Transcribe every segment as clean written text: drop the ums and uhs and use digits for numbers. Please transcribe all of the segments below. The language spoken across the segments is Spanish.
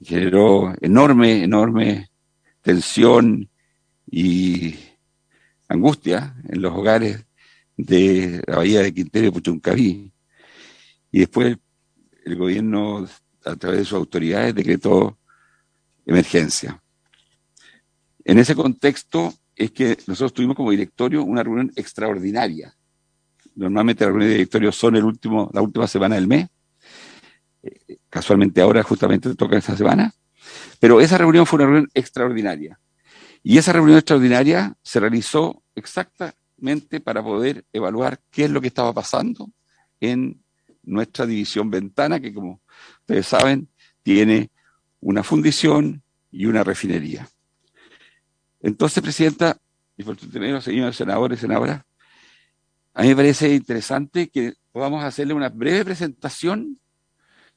generó enorme tensión y angustia en los hogares de la bahía de Quintero y Puchuncaví. Y después el gobierno, a través de sus autoridades, decretó emergencia. En ese contexto es que nosotros tuvimos como directorio una reunión extraordinaria. Normalmente las reuniones de directorio son la última semana del mes. Casualmente ahora justamente toca esa semana. Pero esa reunión fue una reunión extraordinaria. Y esa reunión extraordinaria se realizó exactamente para poder evaluar qué es lo que estaba pasando en nuestra división Ventana, que como ustedes saben, tiene una fundición y una refinería. Entonces, Presidenta, y por tu término, señores senadores y senadoras, a mí me parece interesante que podamos hacerle una breve presentación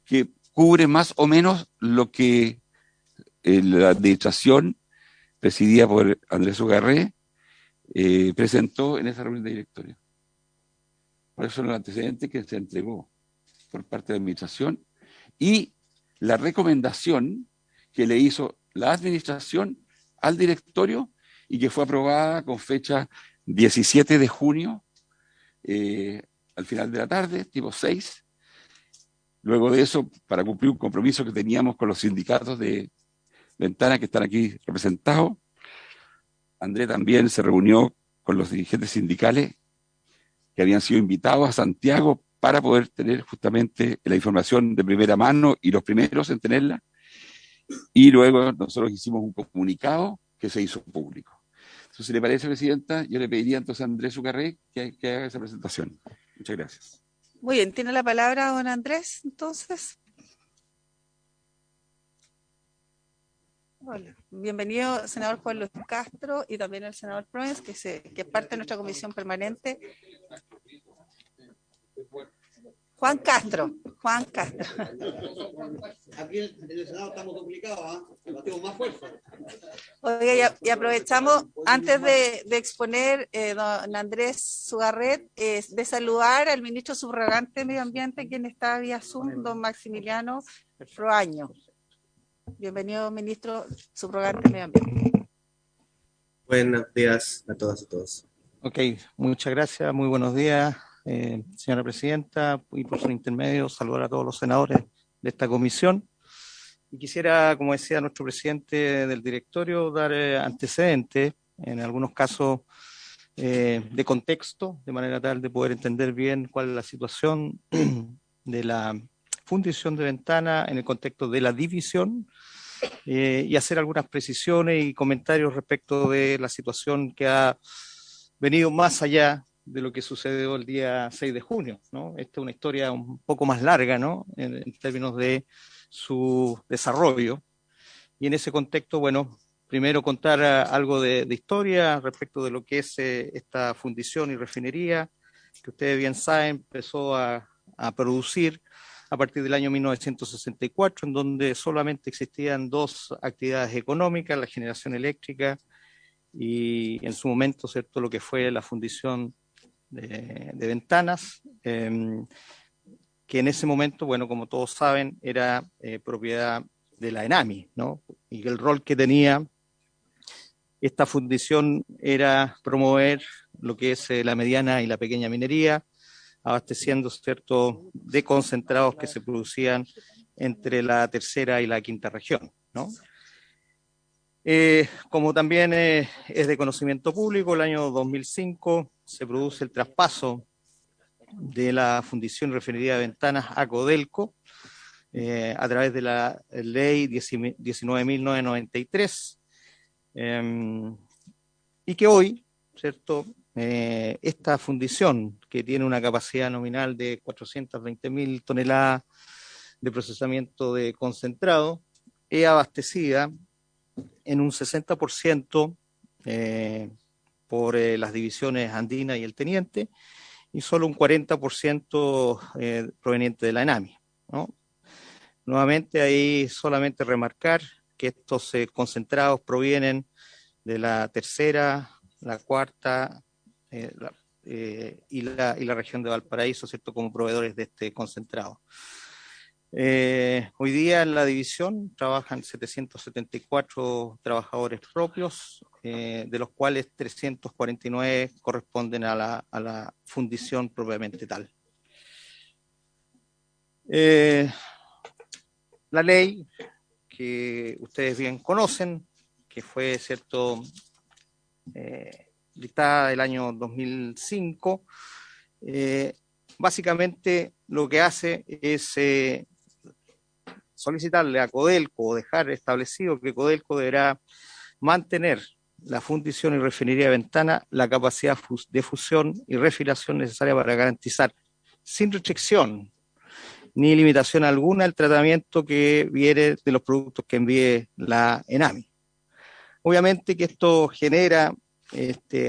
que cubre más o menos lo que la administración presidida por Andrés Ugarré presentó en esa reunión de directorio. Por eso son los antecedentes que se entregó por parte de la administración y la recomendación que le hizo la administración al directorio y que fue aprobada con fecha 17 de junio, al final de la tarde, tipo 6. Luego de eso, para cumplir un compromiso que teníamos con los sindicatos de Ventana que están aquí representados, André también se reunió con los dirigentes sindicales que habían sido invitados a Santiago para poder tener justamente la información de primera mano y los primeros en tenerla. Y luego nosotros hicimos un comunicado que se hizo público. Entonces, si le parece, Presidenta, yo le pediría entonces a Andrés Ugarré que haga esa presentación. Muchas gracias. Muy bien, tiene la palabra don Andrés, entonces. Hola, bienvenido, senador Juan Luis Castro, y también el senador Proens, que es parte de nuestra comisión permanente. Juan Castro. Aquí en el Senado estamos duplicados, ¿eh? Tenemos más fuerza. Oiga, y aprovechamos, antes de exponer, don Andrés Ugarré, de saludar al ministro subrogante de Medio Ambiente, quien está vía Zoom, don Maximiliano Froaño. Bienvenido, ministro subrogante de Medio Ambiente. Buenos días a todas y todos. Ok, muchas gracias, muy buenos días, señora presidenta, y por su intermedio saludar a todos los senadores de esta comisión. Y quisiera, como decía nuestro presidente del directorio, dar antecedentes, en algunos casos de contexto, de manera tal de poder entender bien cuál es la situación de la fundición de Ventana en el contexto de la división, y hacer algunas precisiones y comentarios respecto de la situación que ha venido más allá de lo que sucedió el día 6 de junio, ¿no? Esta es una historia un poco más larga, ¿no? En términos de su desarrollo. Y en ese contexto, bueno, primero contar algo de historia respecto de lo que es esta fundición y refinería, que ustedes bien saben, empezó a producir a partir del año 1964, en donde solamente existían dos actividades económicas, la generación eléctrica y en su momento, ¿cierto?, lo que fue la fundición de Ventanas, que en ese momento, bueno, como todos saben, era propiedad de la ENAMI, ¿no? Y el rol que tenía esta fundición era promover lo que es la mediana y la pequeña minería, abasteciendo, ¿cierto?, de concentrados que se producían entre la tercera y la quinta región, ¿no? Como también es de conocimiento público, el año 2005 se produce el traspaso de la Fundición Refinería de Ventanas a Codelco, a través de la ley 19.993, y que hoy, ¿cierto?, esta fundición, que tiene una capacidad nominal de 420.000 toneladas de procesamiento de concentrado, es abastecida en un 60% por las divisiones Andina y el Teniente, y solo un 40% proveniente de la ENAMI, ¿no? Nuevamente ahí solamente remarcar que estos concentrados provienen de la tercera, la cuarta y la región de Valparaíso, ¿cierto?, como proveedores de este concentrado. Hoy día en la división trabajan 774 trabajadores propios, de los cuales 349 corresponden a la fundición propiamente tal. La ley que ustedes bien conocen, que fue, cierto, dictada el año 2005, básicamente lo que hace es solicitarle a Codelco o dejar establecido que Codelco deberá mantener la fundición y refinería de Ventana la capacidad de fusión y refinación necesaria para garantizar sin restricción ni limitación alguna el tratamiento que viene de los productos que envíe la ENAMI. Obviamente que esto genera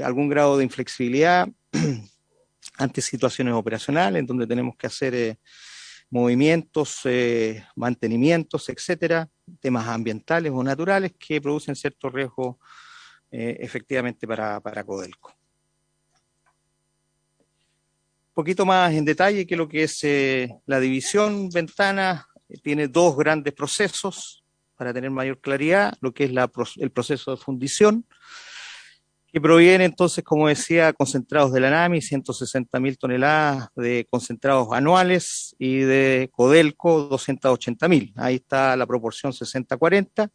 algún grado de inflexibilidad ante situaciones operacionales en donde tenemos que hacer movimientos, mantenimientos, etcétera, temas ambientales o naturales que producen cierto riesgo efectivamente para Codelco. Un poquito más en detalle que lo que es la división Ventana, tiene dos grandes procesos para tener mayor claridad, lo que es el proceso de fundición, que proviene entonces, como decía, concentrados de la NAMI, 160.000 toneladas de concentrados anuales, y de Codelco, 280.000. Ahí está la proporción 60-40,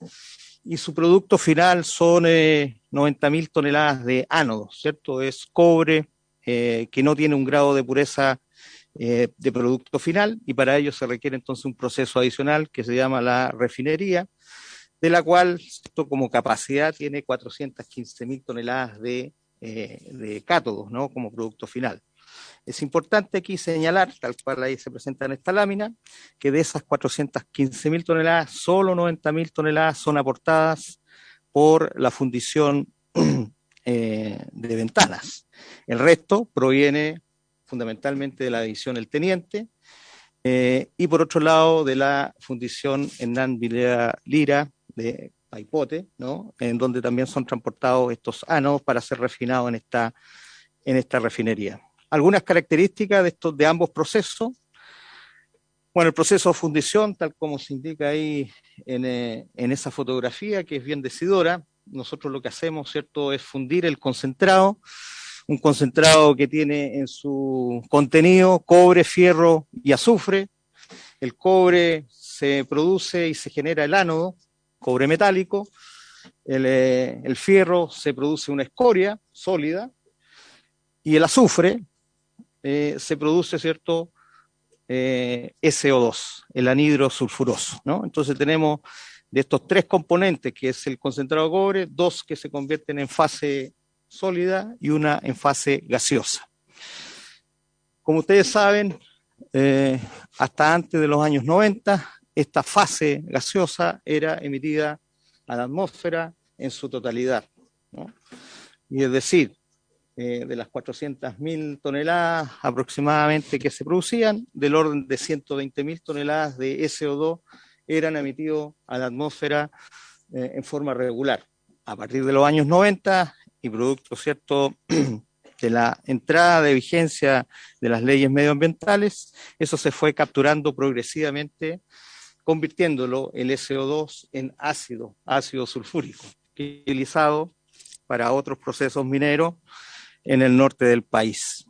y su producto final son 90.000 toneladas de ánodos, ¿cierto? Es cobre, que no tiene un grado de pureza de producto final, y para ello se requiere entonces un proceso adicional que se llama la refinería, de la cual, esto como capacidad, tiene 415.000 toneladas de cátodos, ¿no?, como producto final. Es importante aquí señalar, tal cual ahí se presenta en esta lámina, que de esas 415.000 toneladas, solo 90.000 toneladas son aportadas por la fundición de Ventanas. El resto proviene fundamentalmente de la división El Teniente, y por otro lado de la fundición Hernán Lira de Paipote, ¿no?, en donde también son transportados estos ánodos para ser refinados en esta refinería. Algunas características de ambos procesos. Bueno, el proceso de fundición, tal como se indica ahí en esa fotografía, que es bien decidora, nosotros lo que hacemos, ¿cierto?, es fundir el concentrado, un concentrado que tiene en su contenido cobre, fierro y azufre. El cobre se produce y se genera el ánodo, cobre metálico. El fierro se produce una escoria sólida, y el azufre se produce, ¿cierto?, SO2, el anhidro sulfuroso, ¿no? Entonces tenemos de estos tres componentes, que es el concentrado de cobre, dos que se convierten en fase sólida y una en fase gaseosa. Como ustedes saben, hasta antes de los años 90, esta fase gaseosa era emitida a la atmósfera en su totalidad, ¿no? Y es decir, de las 400.000 toneladas aproximadamente que se producían, del orden de 120.000 toneladas de SO2 eran emitidos a la atmósfera en forma regular. A partir de los años 90, y producto, ¿cierto?, de la entrada de vigencia de las leyes medioambientales, eso se fue capturando progresivamente, convirtiéndolo el SO2 en ácido sulfúrico, utilizado para otros procesos mineros en el norte del país.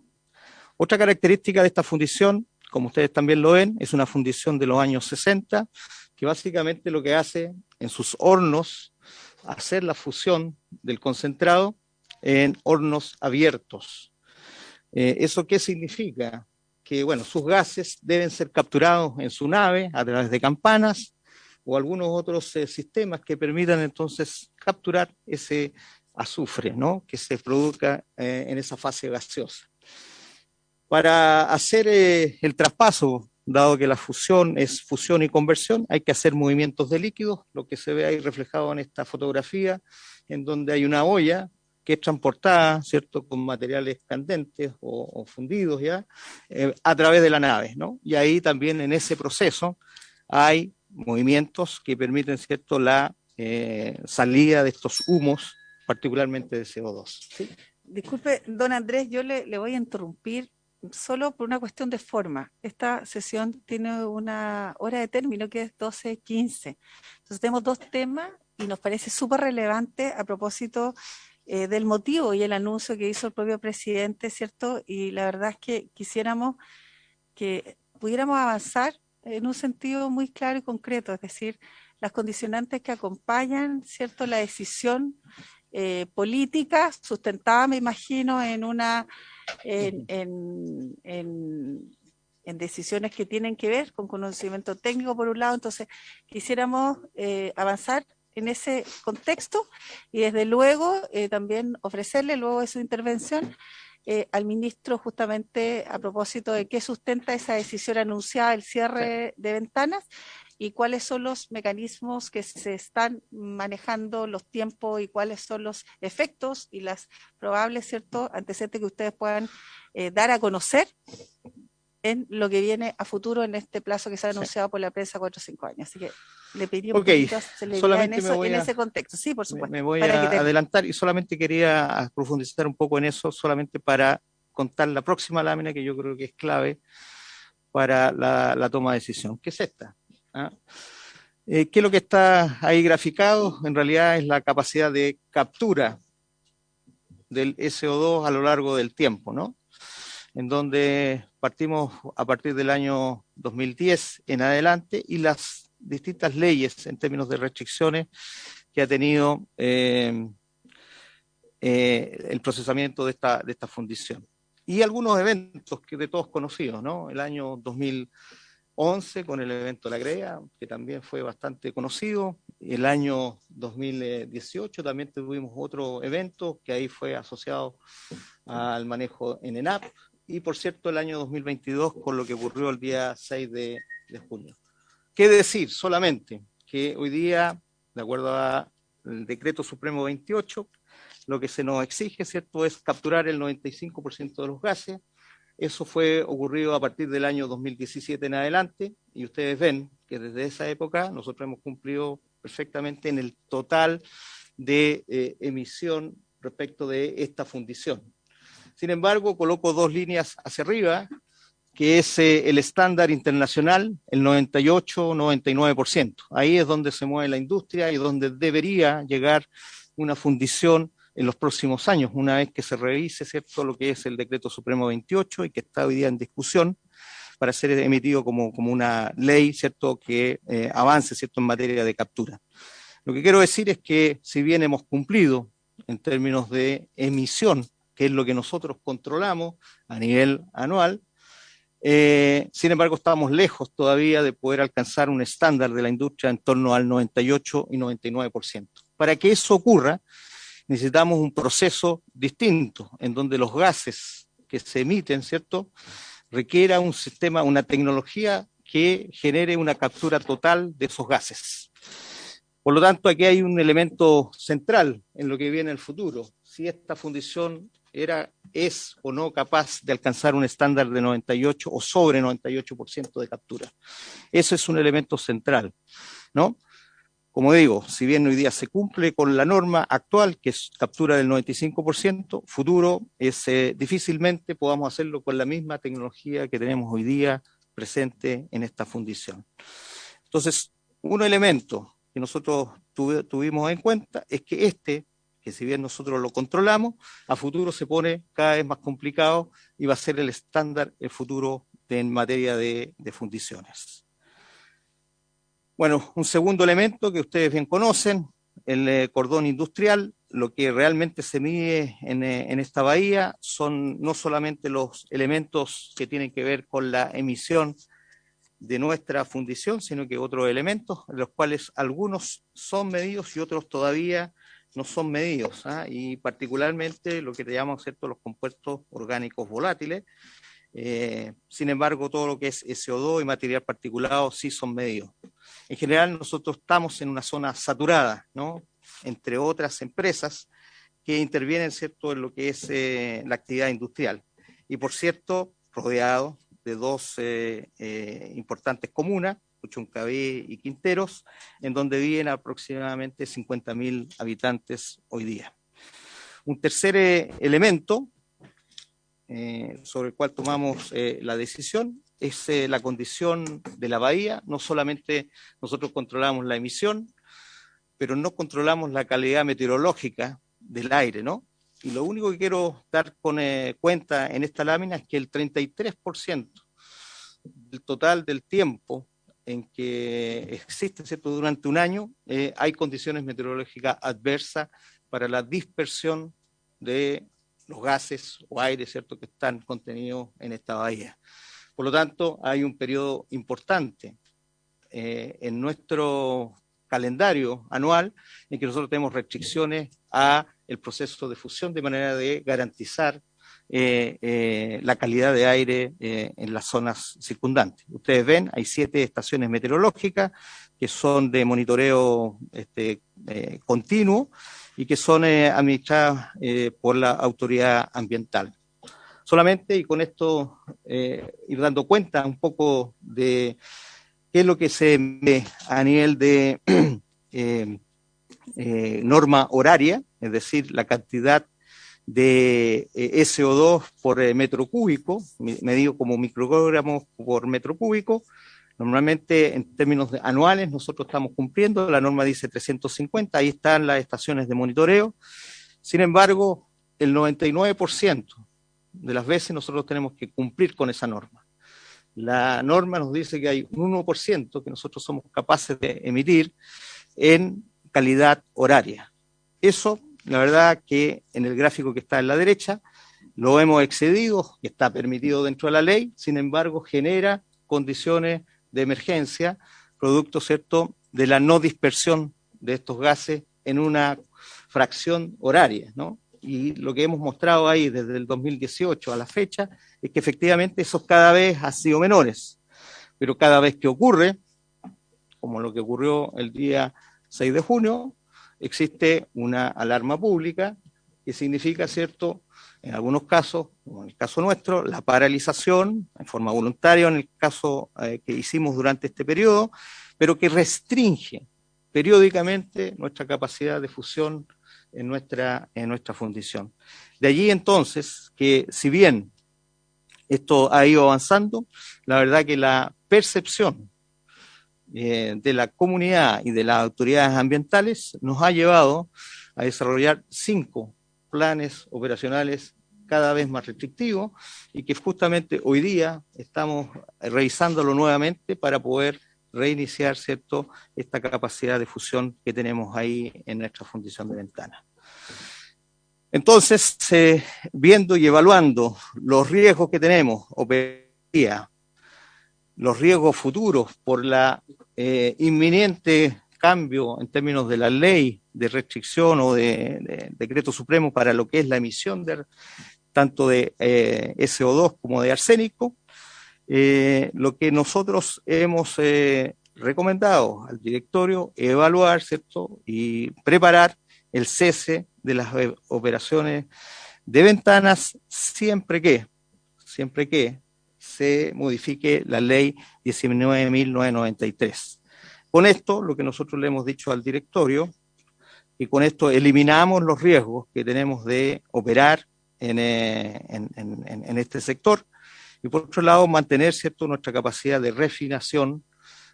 Otra característica de esta fundición, como ustedes también lo ven, es una fundición de los años 60, que básicamente lo que hace en sus hornos, hacer la fusión del concentrado en hornos abiertos. ¿Eso qué significa? Que, bueno, sus gases deben ser capturados en su nave a través de campanas o algunos otros sistemas que permitan entonces capturar ese azufre, ¿no?, que se produzca en esa fase gaseosa. Para hacer el traspaso, dado que la fusión es fusión y conversión, hay que hacer movimientos de líquidos, lo que se ve ahí reflejado en esta fotografía, en donde hay una olla que es transportada, ¿cierto?, con materiales candentes o fundidos ya, a través de la nave, ¿no? Y ahí también en ese proceso hay movimientos que permiten, ¿cierto?, la salida de estos humos, particularmente de CO2. ¿Sí? Disculpe, don Andrés, yo le voy a interrumpir solo por una cuestión de forma. Esta sesión tiene una hora de término que es 12:15. Entonces tenemos dos temas y nos parece súper relevante a propósito del motivo y el anuncio que hizo el propio presidente, ¿cierto? Y la verdad es que quisiéramos que pudiéramos avanzar en un sentido muy claro y concreto, es decir, las condicionantes que acompañan, ¿cierto?, la decisión política sustentada, me imagino, en decisiones que tienen que ver con conocimiento técnico por un lado. Entonces quisiéramos avanzar en ese contexto y desde luego también ofrecerle luego de su intervención al ministro justamente a propósito de qué sustenta esa decisión anunciada, el cierre de ventanas, y cuáles son los mecanismos que se están manejando, los tiempos y cuáles son los efectos y las probables, ¿cierto?, antecedentes que ustedes puedan dar a conocer en lo que viene a futuro en este plazo que se ha anunciado por la prensa 4 o 5 años. Así que le pediría un poquito de celeridad en ese contexto. Sí, por supuesto. Me voy a adelantar y solamente quería profundizar un poco en eso, solamente para contar la próxima lámina que yo creo que es clave para la toma de decisión, que es esta. ¿Ah? ¿Qué es lo que está ahí graficado? En realidad es la capacidad de captura del SO2 a lo largo del tiempo, ¿no? En donde partimos a partir del año 2010 en adelante y las distintas leyes en términos de restricciones que ha tenido el procesamiento de esta fundición. Y algunos eventos que de todos conocidos, ¿no? El año 2011 con el evento La Grea, que también fue bastante conocido. El año 2018 también tuvimos otro evento que ahí fue asociado al manejo en ENAP. Y por cierto, el año 2022 con lo que ocurrió el día 6 de junio. ¿Qué decir? Solamente que hoy día, de acuerdo al Decreto Supremo 28, lo que se nos exige, ¿cierto?, es capturar el 95% de los gases. Eso fue ocurrido a partir del año 2017 en adelante, y ustedes ven que desde esa época nosotros hemos cumplido perfectamente en el total de emisión respecto de esta fundición. Sin embargo, coloco dos líneas hacia arriba, que es el estándar internacional, el 98-99%. Ahí es donde se mueve la industria y donde debería llegar una fundición en los próximos años, una vez que se revise, ¿cierto?, lo que es el Decreto Supremo 28 y que está hoy día en discusión para ser emitido como una ley, ¿cierto?, que avance, ¿cierto?, en materia de captura. Lo que quiero decir es que si bien hemos cumplido en términos de emisión, que es lo que nosotros controlamos a nivel anual, sin embargo estamos lejos todavía de poder alcanzar un estándar de la industria en torno al 98 y 99%. Para que eso ocurra, necesitamos un proceso distinto, en donde los gases que se emiten, ¿cierto?, requiera un sistema, una tecnología que genere una captura total de esos gases. Por lo tanto, aquí hay un elemento central en lo que viene en el futuro. Si esta fundición es o no capaz de alcanzar un estándar de 98 o sobre 98% de captura. Eso es un elemento central, ¿no? Como digo, si bien hoy día se cumple con la norma actual, que es captura del 95%, futuro es difícilmente podamos hacerlo con la misma tecnología que tenemos hoy día presente en esta fundición. Entonces, un elemento que nosotros tuvimos en cuenta es que si bien nosotros lo controlamos, a futuro se pone cada vez más complicado y va a ser el estándar el futuro en materia de fundiciones. Bueno, un segundo elemento que ustedes bien conocen, el cordón industrial. Lo que realmente se mide en esta bahía son no solamente los elementos que tienen que ver con la emisión de nuestra fundición, sino que otros elementos, de los cuales algunos son medidos y otros todavía no son medidos, y particularmente lo que le llamamos, ¿cierto?, los compuestos orgánicos volátiles. Sin embargo, todo lo que es SO2 y material particulado sí son medidos. En general, nosotros estamos en una zona saturada, ¿no?, entre otras empresas que intervienen, ¿cierto?, en lo que es la actividad industrial. Y por cierto, rodeado de dos importantes comunas, Puchuncaví y Quinteros, en donde viven aproximadamente 50.000 habitantes hoy día. Un tercer elemento sobre el cual tomamos la decisión es la condición de la bahía. No solamente nosotros controlamos la emisión, pero no controlamos la calidad meteorológica del aire, ¿no? Y lo único que quiero dar cuenta en esta lámina es que el 33% del total del tiempo en que existe, ¿cierto?, durante un año, hay condiciones meteorológicas adversas para la dispersión de los gases o aires, ¿cierto?, que están contenidos en esta bahía. Por lo tanto, hay un periodo importante en nuestro calendario anual en que nosotros tenemos restricciones a el proceso de fusión de manera de garantizar la calidad de aire en las zonas circundantes. Ustedes ven, hay 7 estaciones meteorológicas que son de monitoreo continuo y que son administradas por la autoridad ambiental. Solamente, y con esto ir dando cuenta un poco de qué es lo que se ve a nivel de norma horaria, es decir, la cantidad de SO2 por metro cúbico, medido como microgramos por metro cúbico. Normalmente, en términos anuales, nosotros estamos cumpliendo, la norma dice 350, ahí están las estaciones de monitoreo. Sin embargo, el 99% de las veces nosotros tenemos que cumplir con esa norma. La norma nos dice que hay un 1% que nosotros somos capaces de emitir en calidad horaria. Eso, la verdad que en el gráfico que está en la derecha, lo hemos excedido, que está permitido dentro de la ley, sin embargo genera condiciones de emergencia, producto, ¿cierto?, de la no dispersión de estos gases en una fracción horaria, ¿no? Y lo que hemos mostrado ahí desde el 2018 a la fecha es que efectivamente esos cada vez han sido menores, pero cada vez que ocurre, como lo que ocurrió el día 6 de junio, existe una alarma pública que significa, ¿cierto?, en algunos casos, como en el caso nuestro, la paralización en forma voluntaria, en el caso que hicimos durante este periodo, pero que restringe periódicamente nuestra capacidad de fusión en nuestra fundición. De allí entonces que, si bien esto ha ido avanzando, la verdad que la percepción de la comunidad y de las autoridades ambientales nos ha llevado a desarrollar 5 planes operacionales cada vez más restrictivos y que justamente hoy día estamos revisándolo nuevamente para poder reiniciar, ¿cierto?, esta capacidad de fusión que tenemos ahí en nuestra fundición de Ventanas. Entonces, viendo y evaluando los riesgos que tenemos, los riesgos futuros por la inminente cambio en términos de la ley de restricción o de decreto supremo para lo que es la emisión tanto de SO2 como de arsénico, lo que nosotros hemos recomendado al directorio es evaluar, ¿cierto?, y preparar el cese de las operaciones de Ventanas siempre que se modifique la ley 19.993. Con esto, lo que nosotros le hemos dicho al directorio, y con esto eliminamos los riesgos que tenemos de operar en este sector, y por otro lado mantener, ¿cierto?, nuestra capacidad de refinación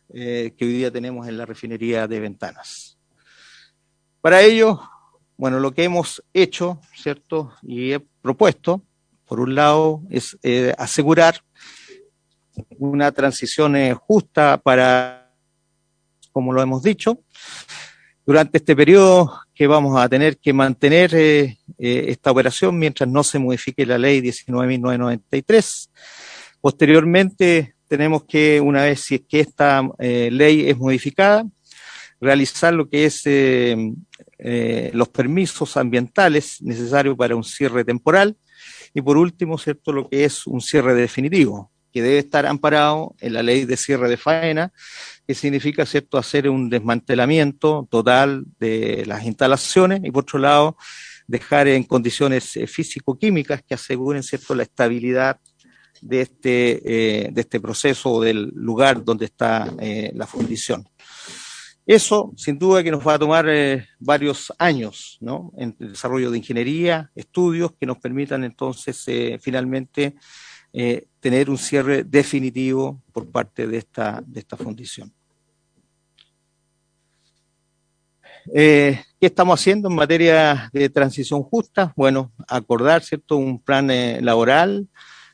que hoy día tenemos en la refinería de Ventanas. Para ello, bueno, lo que hemos hecho, ¿cierto?, y he propuesto, por un lado, es asegurar una transición justa para, como lo hemos dicho, durante este periodo que vamos a tener que mantener esta operación mientras no se modifique la ley 19.993. Posteriormente tenemos que, una vez si es que esta ley es modificada, realizar lo que es los permisos ambientales necesarios para un cierre temporal y por último, ¿cierto?, lo que es un cierre definitivo, que debe estar amparado en la ley de cierre de faena, que significa, ¿cierto?, hacer un desmantelamiento total de las instalaciones y por otro lado dejar en condiciones físico-químicas que aseguren, ¿cierto?, la estabilidad de este proceso o del lugar donde está la fundición. Eso, sin duda, que nos va a tomar varios años, ¿no? En el desarrollo de ingeniería, estudios que nos permitan entonces finalmente tener un cierre definitivo por parte de esta fundición. ¿Qué estamos haciendo en materia de transición justa? Bueno, acordar, ¿cierto?, un plan laboral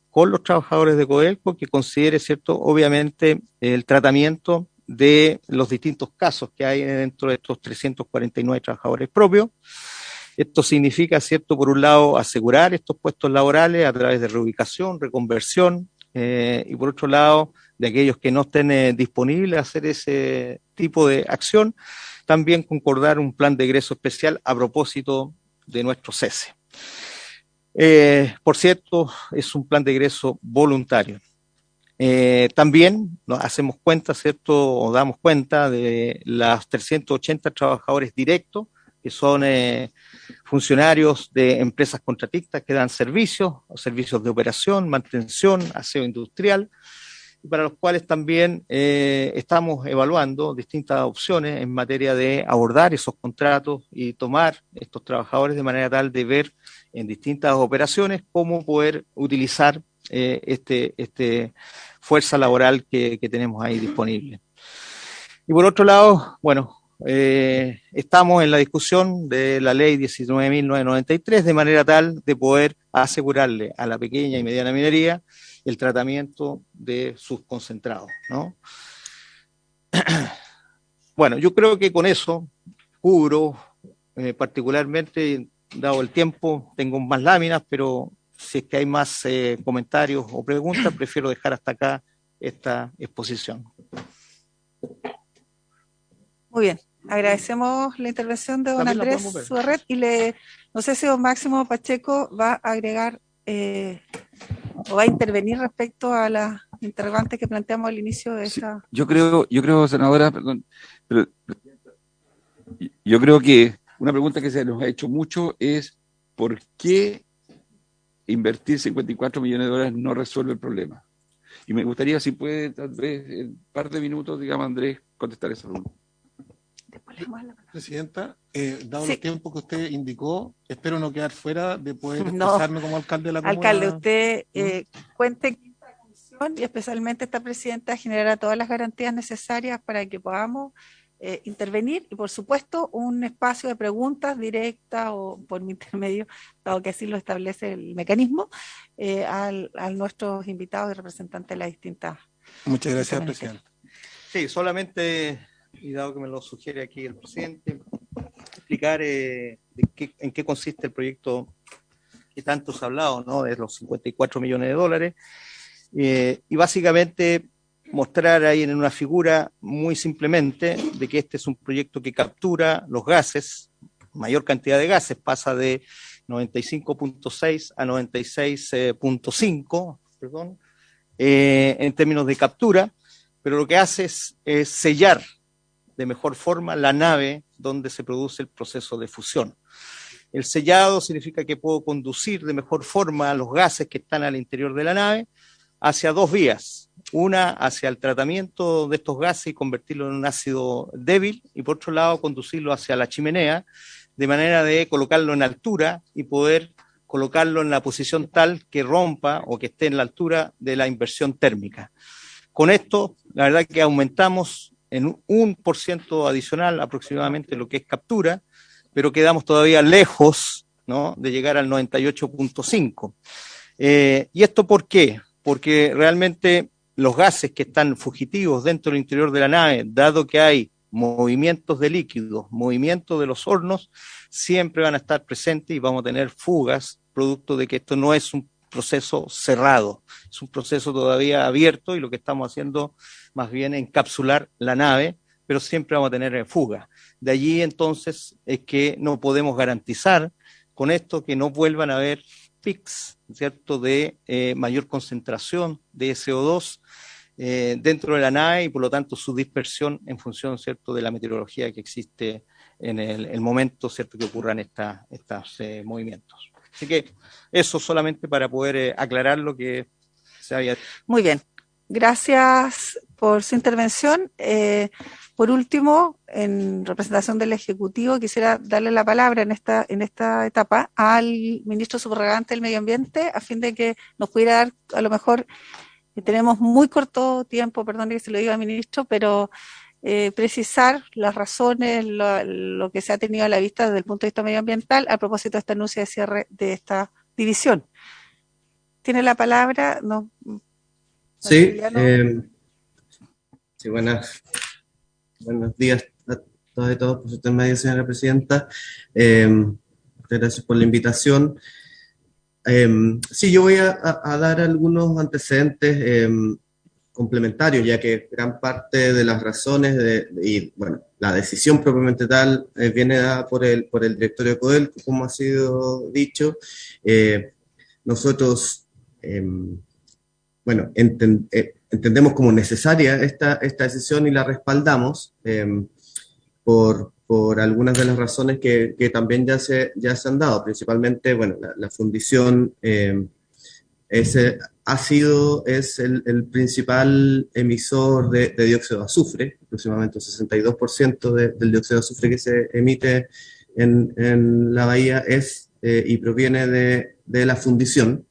con los trabajadores de Codelco que considere, ¿cierto?, obviamente el tratamiento de los distintos casos que hay dentro de estos 349 trabajadores propios. Esto significa, ¿cierto?, por un lado, asegurar estos puestos laborales a través de reubicación, reconversión, y por otro lado, de aquellos que no estén disponibles a hacer ese tipo de acción, también concordar un plan de egreso especial a propósito de nuestro cese. Por cierto, es un plan de egreso voluntario. También nos hacemos cuenta, ¿cierto?, o damos cuenta de los 380 trabajadores directos, que son funcionarios de empresas contratistas que dan servicios de operación, mantención, aseo industrial, y para los cuales también estamos evaluando distintas opciones en materia de abordar esos contratos y tomar estos trabajadores de manera tal de ver en distintas operaciones cómo poder utilizar este fuerza laboral que tenemos ahí disponible. Y por otro lado, bueno, estamos en la discusión de la ley 19.993 de manera tal de poder asegurarle a la pequeña y mediana minería el tratamiento de sus concentrados, ¿no? Bueno, yo creo que con eso cubro particularmente, dado el tiempo, tengo más láminas, pero si es que hay más comentarios o preguntas, prefiero dejar hasta acá esta exposición. Muy bien, agradecemos la intervención de don También la Andrés podemos ver. Suarret y no sé si don Máximo Pacheco va a agregar o va a intervenir respecto a la interrogante que planteamos al inicio de Sí, esa. yo creo, senadora, perdón, pero yo creo que una pregunta que se nos ha hecho mucho es ¿por qué invertir 54 millones de dólares no resuelve el problema? Y me gustaría, si puede, tal vez, en un par de minutos, digamos, Andrés, contestar esa pregunta. Presidenta, dado Sí. el tiempo que usted indicó, espero no quedar fuera de poder No. expresarme como alcalde de la comuna. Alcalde, usted cuente que esta comisión y especialmente esta presidenta generará todas las garantías necesarias para que podamos intervenir y por supuesto un espacio de preguntas directas o por mi intermedio, dado que así lo establece el mecanismo, a nuestros invitados y representantes de las distintas. Muchas gracias, Ministerios. presidenta. Sí, solamente, y dado que me lo sugiere aquí el presidente, explicar en qué consiste el proyecto que tanto se ha hablado, ¿no?, de los 54 millones de dólares, y básicamente mostrar ahí en una figura muy simplemente de que este es un proyecto que captura los gases, mayor cantidad de gases, pasa de 95.6 a 96.5, perdón, en términos de captura, pero lo que hace es sellar de mejor forma la nave donde se produce el proceso de fusión. El sellado significa que puedo conducir de mejor forma los gases que están al interior de la nave hacia dos vías. Una hacia el tratamiento de estos gases y convertirlo en un ácido débil, y por otro lado conducirlo hacia la chimenea, de manera de colocarlo en altura y poder colocarlo en la posición tal que rompa o que esté en la altura de la inversión térmica. Con esto, la verdad que aumentamos en un 1% adicional aproximadamente lo que es captura, pero quedamos todavía lejos, ¿no?, de llegar al 98.5. ¿Y esto por qué? Porque realmente los gases que están fugitivos dentro del interior de la nave, dado que hay movimientos de líquidos, movimientos de los hornos, siempre van a estar presentes y vamos a tener fugas, producto de que esto no es un proceso cerrado, es un proceso todavía abierto y lo que estamos haciendo más bien es encapsular la nave, pero siempre vamos a tener fugas. De allí entonces es que no podemos garantizar con esto que no vuelvan a haber pics, ¿cierto?, de mayor concentración de CO2 dentro de la nave y por lo tanto su dispersión en función, ¿cierto?, de la meteorología que existe en el momento, ¿cierto?, que ocurran estos movimientos. Así que eso solamente para poder aclarar lo que se había. Muy bien, gracias por su intervención. Por último, en representación del Ejecutivo, quisiera darle la palabra en esta etapa al ministro subrogante del Medio Ambiente, a fin de que nos pudiera dar, a lo mejor, tenemos muy corto tiempo, perdón que se lo diga al ministro, pero precisar las razones, lo que se ha tenido a la vista desde el punto de vista medioambiental a propósito de este anuncio de cierre de esta división. Tiene la palabra, ¿no? Sí, sí, buenos días a todas y todos, por su intermedio, señora presidenta. Muchas gracias por la invitación. Sí, yo voy a dar algunos antecedentes complementarios, ya que gran parte de las razones y bueno, la decisión propiamente tal viene dada por el directorio de Codelco, como ha sido dicho. Nosotros, bueno, entendemos como necesaria esta decisión y la respaldamos por algunas de las razones que también ya se han dado, principalmente, bueno, la fundición es el principal emisor de dióxido de azufre, aproximadamente un 62% del dióxido de azufre que se emite en la bahía y proviene de la fundición.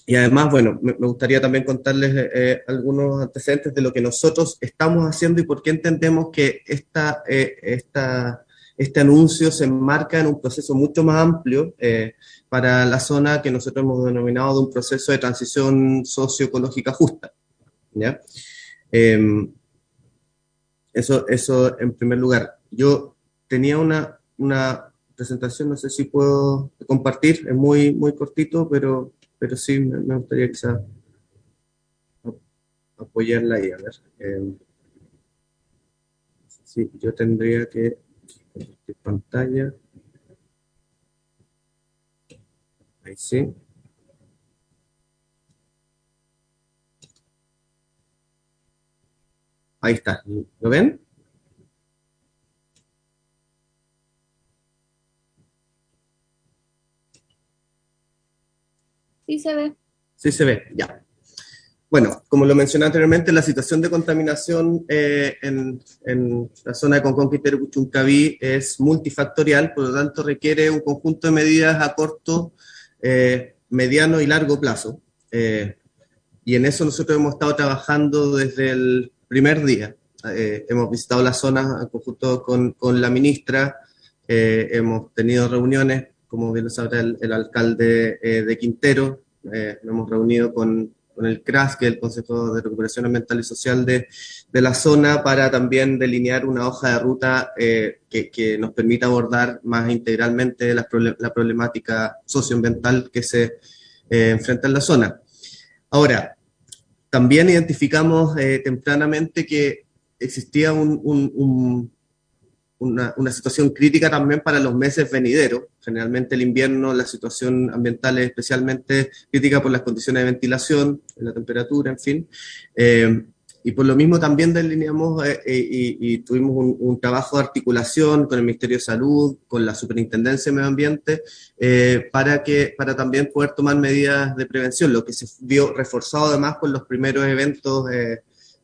Y además, bueno, me gustaría también contarles algunos antecedentes de lo que nosotros estamos haciendo y por qué entendemos que este anuncio se enmarca en un proceso mucho más amplio para la zona que nosotros hemos denominado de un proceso de transición socioecológica justa, ¿ya? Eso en primer lugar. Yo tenía una presentación, no sé si puedo compartir, es muy, muy cortito, pero sí me gustaría quizás apoyarla ahí, a ver. Sí, yo tendría que compartir pantalla. Ahí sí. Ahí está, ¿lo ven? Sí se ve. Sí se ve, ya. Bueno, como lo mencioné anteriormente, la situación de contaminación en la zona de Concón, Quintero, Puchuncaví es multifactorial, por lo tanto requiere un conjunto de medidas a corto, mediano y largo plazo. Y en eso nosotros hemos estado trabajando desde el primer día. Hemos visitado la zona en conjunto con la ministra, hemos tenido reuniones, como bien lo sabrá el alcalde de Quintero, nos hemos reunido con el CRAS, que es el Consejo de Recuperación Ambiental y Social de la zona, para también delinear una hoja de ruta que nos permita abordar más integralmente la problemática socioambiental que se enfrenta en la zona. Ahora, también identificamos tempranamente que existía una situación crítica también para los meses venideros. Generalmente el invierno la situación ambiental es especialmente crítica por las condiciones de ventilación, la temperatura, en fin. Y por lo mismo también delineamos y tuvimos un trabajo de articulación con el Ministerio de Salud, con la Superintendencia de Medio Ambiente, para también poder tomar medidas de prevención, lo que se vio reforzado además con los primeros eventos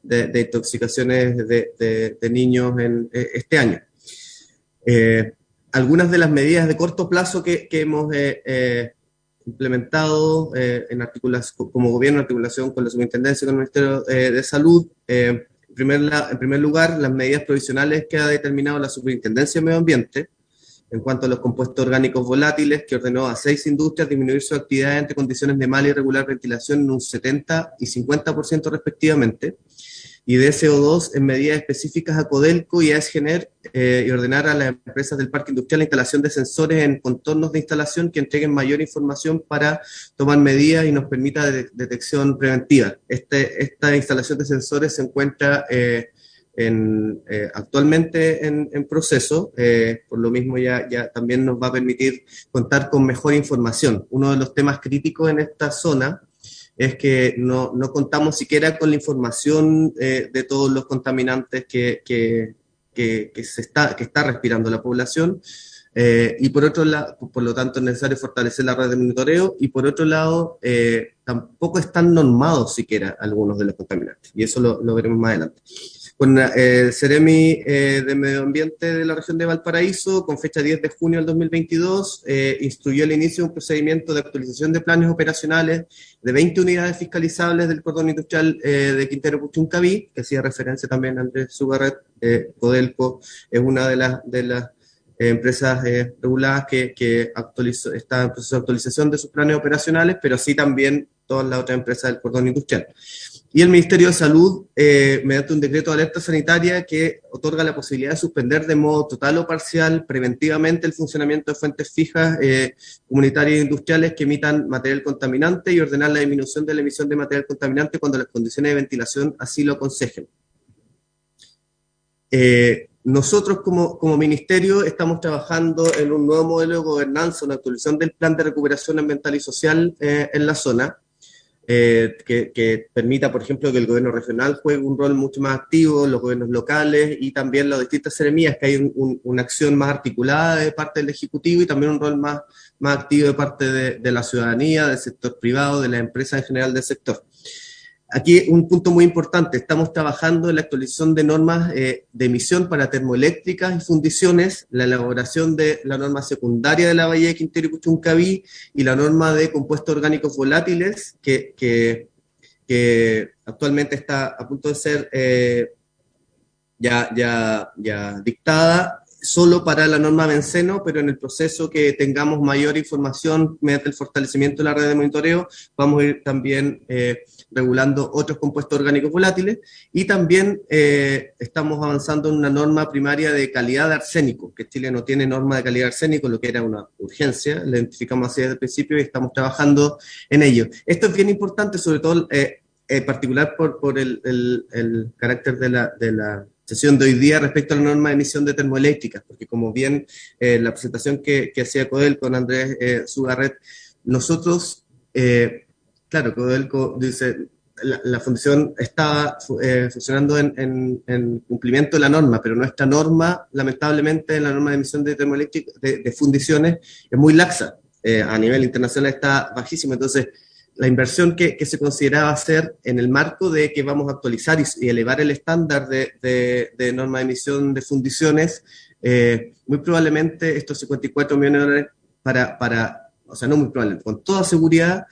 de intoxicaciones de niños este año. Algunas de las medidas de corto plazo que hemos implementado como gobierno en articulación con la Superintendencia y con el Ministerio de Salud. En primer lugar, las medidas provisionales que ha determinado la Superintendencia de Medio Ambiente en cuanto a los compuestos orgánicos volátiles, que ordenó a 6 industrias disminuir su actividad entre condiciones de mala y irregular ventilación en un 70 y 50% respectivamente, y de CO2 en medidas específicas a Codelco y a Esgener, y ordenar a las empresas del parque industrial la instalación de sensores en contornos de instalación que entreguen mayor información para tomar medidas y nos permita detección preventiva. Esta instalación de sensores se encuentra actualmente en proceso, por lo mismo ya también nos va a permitir contar con mejor información. Uno de los temas críticos en esta zona es que no contamos siquiera con la información de todos los contaminantes que está respirando la población. Y por otro lado, por lo tanto, es necesario fortalecer la red de monitoreo, y por otro lado, tampoco están normados siquiera algunos de los contaminantes, y eso lo veremos más adelante. Con el Ceremi de Medio Ambiente de la región de Valparaíso, con fecha 10 de junio del 2022, instruyó el inicio de un procedimiento de actualización de planes operacionales de 20 unidades fiscalizables del cordón industrial de Quintero Puchuncaví, que hacía referencia también a Andrés Sugarret. Codelco es una de las empresas reguladas que está en proceso de actualización de sus planes operacionales, pero así también todas las otras empresas del cordón industrial. Y el Ministerio de Salud, mediante un decreto de alerta sanitaria que otorga la posibilidad de suspender de modo total o parcial preventivamente el funcionamiento de fuentes fijas comunitarias e industriales que emitan material contaminante, y ordenar la disminución de la emisión de material contaminante cuando las condiciones de ventilación así lo aconsejen. Nosotros como ministerio estamos trabajando en un nuevo modelo de gobernanza, una actualización del plan de recuperación ambiental y social en la zona, que permita, por ejemplo, que el gobierno regional juegue un rol mucho más activo, los gobiernos locales y también las distintas seremías, que hay una acción más articulada de parte del Ejecutivo y también un rol más activo de parte de la ciudadanía, del sector privado, de las empresas en general del sector. Aquí un punto muy importante: estamos trabajando en la actualización de normas de emisión para termoeléctricas y fundiciones, la elaboración de la norma secundaria de la Bahía de Quintero y Puchuncaví y la norma de compuestos orgánicos volátiles que actualmente está a punto de ser ya dictada, solo para la norma benceno, pero en el proceso que tengamos mayor información mediante el fortalecimiento de la red de monitoreo, vamos a ir también regulando otros compuestos orgánicos volátiles, y también estamos avanzando en una norma primaria de calidad de arsénico, que Chile no tiene norma de calidad de arsénico, lo que era una urgencia, la identificamos así desde el principio y estamos trabajando en ello. Esto es bien importante, sobre todo en particular por el carácter de la sesión de hoy día respecto a la norma de emisión de termoeléctricas, porque como bien la presentación que hacía Codel con Andrés Sugarret, nosotros, claro, Codelco dice, la fundición estaba funcionando en cumplimiento de la norma, pero nuestra norma, lamentablemente, la norma de emisión de termoeléctricas, de fundiciones, es muy laxa, a nivel internacional está bajísima, entonces la inversión que se consideraba hacer en el marco de que vamos a actualizar y elevar el estándar de norma de emisión de fundiciones, muy probablemente estos 54 millones de dólares o sea, no muy probablemente, con toda seguridad,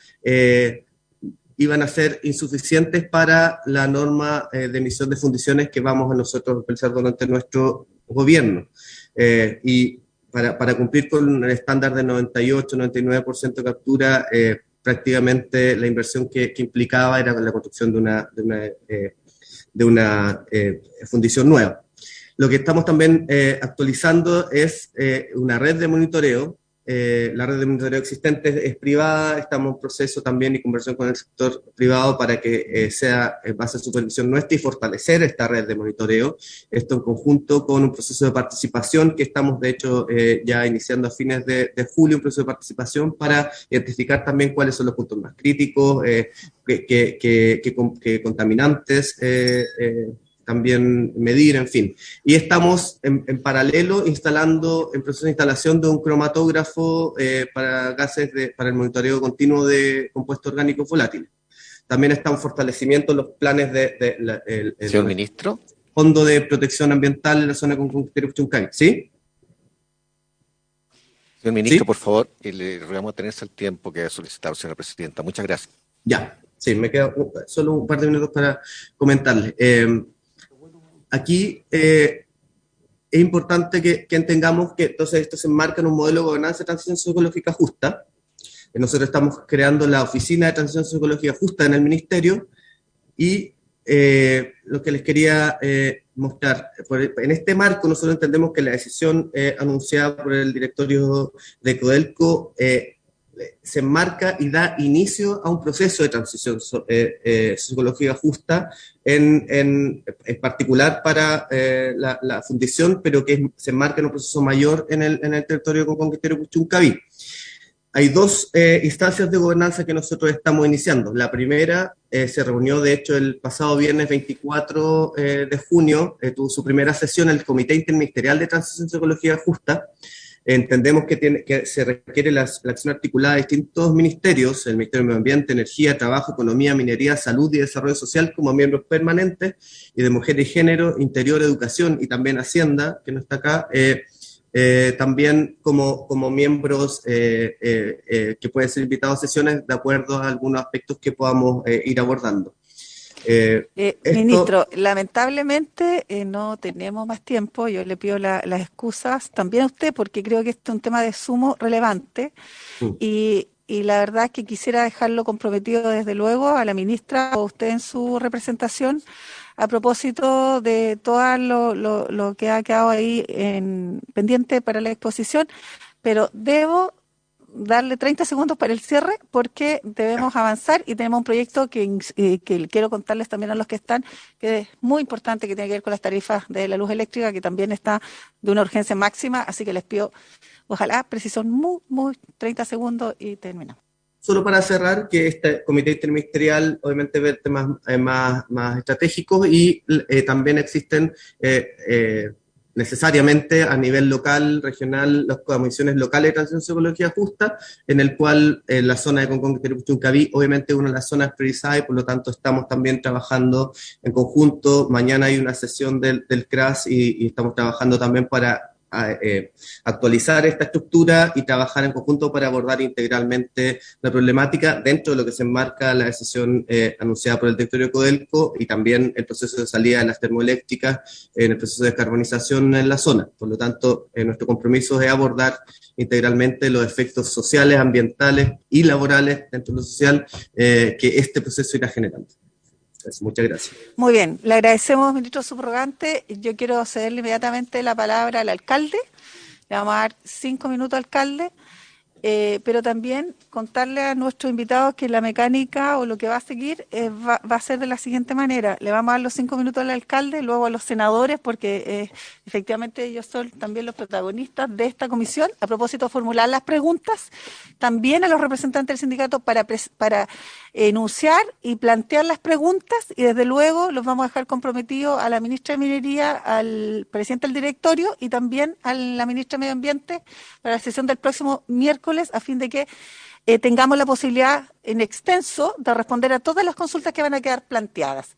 iban a ser insuficientes para la norma de emisión de fundiciones que vamos a nosotros a realizar durante nuestro gobierno. Y para cumplir con el estándar de 98-99% de captura, prácticamente la inversión que implicaba era la construcción de una fundición nueva. Lo que estamos también actualizando es una red de monitoreo. La red de monitoreo existente es privada, estamos en proceso también y conversión con el sector privado para que sea en base a supervisión nuestra y fortalecer esta red de monitoreo. Esto en conjunto con un proceso de participación que estamos de hecho ya iniciando a fines de julio, un proceso de participación para identificar también cuáles son los puntos más críticos, qué contaminantes también medir, en fin. Y estamos en paralelo instalando, en proceso de instalación de un cromatógrafo para gases, para el monitoreo continuo de compuestos orgánicos volátiles. También está un fortalecimiento en los planes Señor Ministro. Fondo de Protección Ambiental en la zona con Puchuncaví. ¿Sí? Señor Ministro, ¿Sí? por favor, le rogamos tenerse el tiempo que ha solicitado, señora Presidenta. Muchas gracias. Ya, sí, me queda solo un par de minutos para comentarles. Aquí es importante que entendamos que entonces esto se enmarca en un modelo de gobernanza de transición socioecológica justa. Nosotros estamos creando la Oficina de Transición Socioecológica Justa en el Ministerio y lo que les quería mostrar, en este marco nosotros entendemos que la decisión anunciada por el directorio de Codelco se enmarca y da inicio a un proceso de transición sociológica justa, en particular para la fundición, pero que se enmarca en un proceso mayor en el territorio con Quintero Puchuncaví. Hay dos instancias de gobernanza que nosotros estamos iniciando. La primera se reunió, de hecho, el pasado viernes 24 de junio, tuvo su primera sesión el Comité Interministerial de Transición Sociológica Justa, Entendemos que se requiere la acción articulada de distintos ministerios, el Ministerio de Medio Ambiente, Energía, Trabajo, Economía, Minería, Salud y Desarrollo Social como miembros permanentes, y de Mujer y Género, Interior, Educación y también Hacienda, que no está acá, también como miembros que pueden ser invitados a sesiones de acuerdo a algunos aspectos que podamos ir abordando. Ministro, lamentablemente no tenemos más tiempo. Yo le pido las excusas también a usted porque creo que este es un tema de sumo relevante y la verdad es que quisiera dejarlo comprometido desde luego a la ministra o a usted en su representación a propósito de todo lo que ha quedado ahí pendiente para la exposición, pero debo darle 30 segundos para el cierre porque debemos avanzar y tenemos un proyecto que quiero contarles también a los que están, que es muy importante, que tiene que ver con las tarifas de la luz eléctrica, que también está de una urgencia máxima, así que les pido, ojalá, precisión muy 30 segundos y terminamos. Solo para cerrar, que este comité interministerial obviamente ve temas más estratégicos y también existen necesariamente a nivel local, regional, las comisiones locales de transición ecológica justa, en el cual la zona de Concón, Chuncaví, obviamente es una de las zonas priorizadas y por lo tanto estamos también trabajando en conjunto. Mañana hay una sesión del CRAS y estamos trabajando también para actualizar esta estructura y trabajar en conjunto para abordar integralmente la problemática dentro de lo que se enmarca la decisión anunciada por el directorio de Codelco y también el proceso de salida de las termoeléctricas en el proceso de descarbonización en la zona. Por lo tanto, nuestro compromiso es abordar integralmente los efectos sociales, ambientales y laborales dentro de lo social que este proceso irá generando. Muchas gracias. Muy bien, le agradecemos, ministro subrogante. Yo quiero cederle inmediatamente la palabra al alcalde. Le vamos a dar 5 minutos al alcalde, pero también contarle a nuestros invitados que la mecánica o lo que va a seguir va a ser de la siguiente manera. Le vamos a dar los 5 minutos al alcalde, luego a los senadores, porque efectivamente ellos son también los protagonistas de esta comisión. A propósito de formular las preguntas, también a los representantes del sindicato para enunciar y plantear las preguntas, y desde luego los vamos a dejar comprometidos a la ministra de Minería, al presidente del directorio y también a la ministra de Medio Ambiente para la sesión del próximo miércoles, a fin de que tengamos la posibilidad en extenso de responder a todas las consultas que van a quedar planteadas.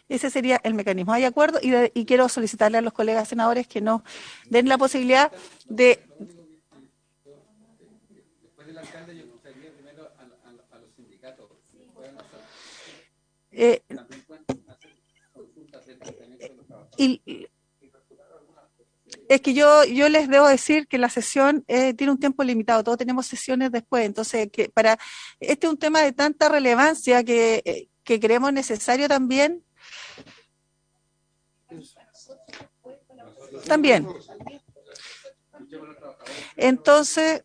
Ese sería el mecanismo. ¿Hay acuerdo? Y quiero solicitarle a los colegas senadores que nos den la posibilidad de... Después del alcalde, yo gustaría primero a los sindicatos. Es que yo les debo decir que la sesión tiene un tiempo limitado, todos tenemos sesiones después, entonces este es un tema de tanta relevancia que creemos necesario también. Entonces,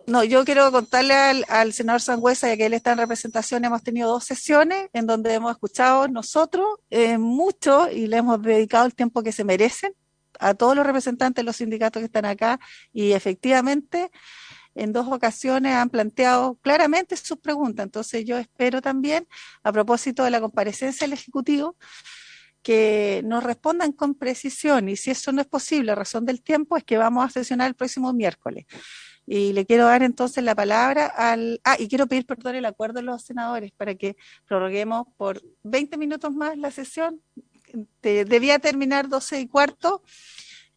no, yo quiero contarle al senador Sangüesa, ya que él está en representación, hemos tenido 2 sesiones en donde hemos escuchado nosotros mucho y le hemos dedicado el tiempo que se merecen a todos los representantes de los sindicatos que están acá, y efectivamente en 2 ocasiones han planteado claramente sus preguntas. Entonces yo espero también, a propósito de la comparecencia del Ejecutivo, que nos respondan con precisión, y si eso no es posible a razón del tiempo, es que vamos a sesionar el próximo miércoles. Y le quiero dar entonces la palabra y quiero pedir perdón el acuerdo de los senadores para que prorroguemos por 20 minutos más la sesión. Debía terminar 12:15